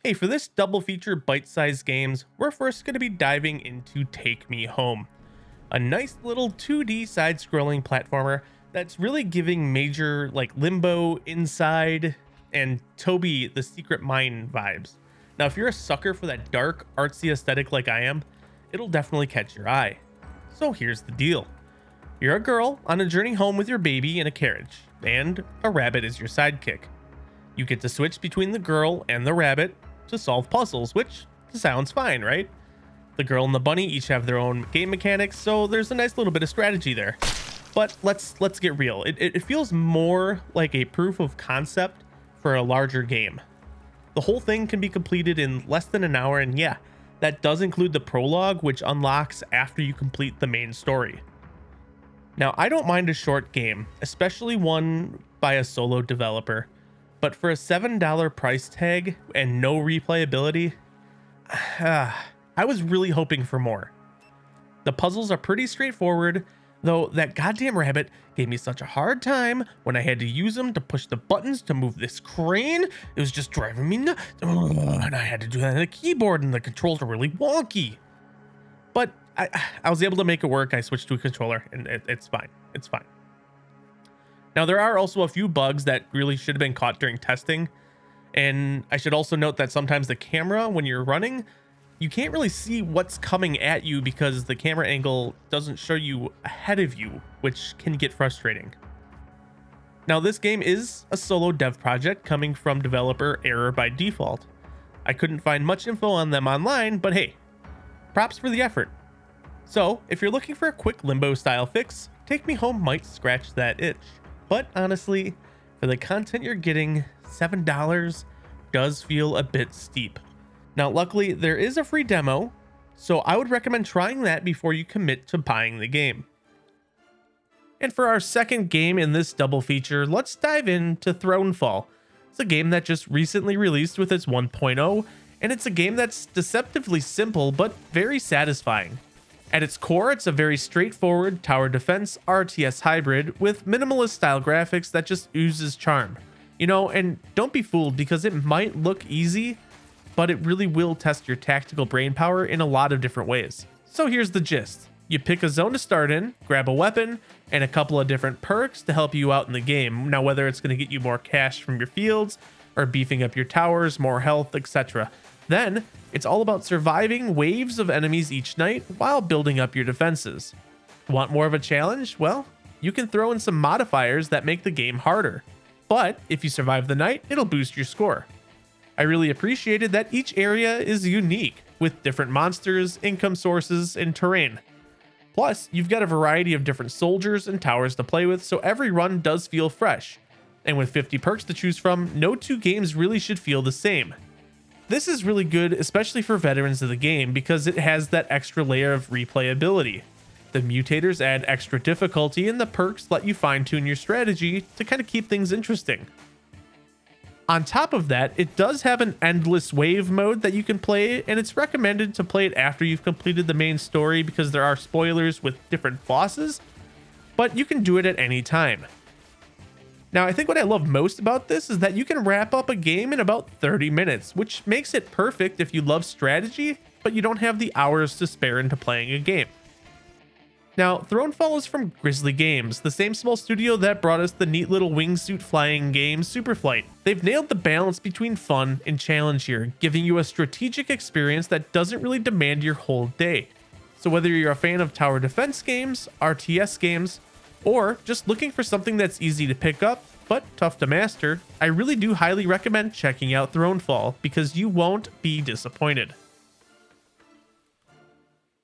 Hey, for this double feature bite-sized games, we're first going to be diving into Take Me Home, a nice little 2D side-scrolling platformer that's really giving major like Limbo, Inside, and Toby the Secret Mine vibes. Now, if you're a sucker for that dark, artsy aesthetic like I am, it'll definitely catch your eye. So here's the deal. You're a girl on a journey home with your baby in a carriage, and a rabbit is your sidekick. You get to switch between the girl and the rabbit to solve puzzles, which sounds fine, right? The girl and the bunny each have their own game mechanics, so there's a nice little bit of strategy there. But let's get real. It feels more like a proof of concept for a larger game. The whole thing can be completed in less than an hour, and yeah, that does include the prologue, which unlocks after you complete the main story. Now, I don't mind a short game, especially one by a solo developer, but for a $7 price tag and no replayability, I was really hoping for more. The puzzles are pretty straightforward, though that goddamn rabbit gave me such a hard time when I had to use them to push the buttons to move this crane. It was just driving me nuts, and I had to do that on the keyboard, and the controls are really wonky. But I was able to make it work. I switched to a controller, and it's fine. It's fine. Now, there are also a few bugs that really should have been caught during testing. And I should also note that sometimes the camera, when you're running, you can't really see what's coming at you because the camera angle doesn't show you ahead of you, which can get frustrating. Now, this game is a solo dev project coming from developer Error by Default. I couldn't find much info on them online, but hey, props for the effort. So, if you're looking for a quick Limbo style fix, Take Me Home might scratch that itch. But honestly, for the content you're getting, $7 does feel a bit steep. Now, luckily, there is a free demo, so I would recommend trying that before you commit to buying the game. And for our second game in this double feature, let's dive into Thronefall. It's a game that just recently released with its 1.0, and it's a game that's deceptively simple but very satisfying. At its core, it's a very straightforward tower defense RTS hybrid with minimalist style graphics that just oozes charm. You know, and don't be fooled because it might look easy, but it really will test your tactical brainpower in a lot of different ways. So here's the gist. You pick a zone to start in, grab a weapon, and a couple of different perks to help you out in the game. Now, whether it's going to get you more cash from your fields, or beefing up your towers, more health, etc. Then, it's all about surviving waves of enemies each night while building up your defenses. Want more of a challenge? Well, you can throw in some modifiers that make the game harder. But if you survive the night, it'll boost your score. I really appreciated that each area is unique, with different monsters, income sources, and terrain. Plus, you've got a variety of different soldiers and towers to play with, so every run does feel fresh. And with 50 perks to choose from, no two games really should feel the same. This is really good, especially for veterans of the game, because it has that extra layer of replayability. The mutators add extra difficulty, and the perks let you fine-tune your strategy to kind of keep things interesting. On top of that, it does have an endless wave mode that you can play, and it's recommended to play it after you've completed the main story because there are spoilers with different bosses, but you can do it at any time. Now, I think what I love most about this is that you can wrap up a game in about 30 minutes, which makes it perfect if you love strategy, but you don't have the hours to spare into playing a game. Now, Thronefall is from Grizzly Games, the same small studio that brought us the neat little wingsuit flying game Superflight. They've nailed the balance between fun and challenge here, giving you a strategic experience that doesn't really demand your whole day. So whether you're a fan of tower defense games, RTS games, or just looking for something that's easy to pick up, but tough to master, I really do highly recommend checking out Thronefall because you won't be disappointed.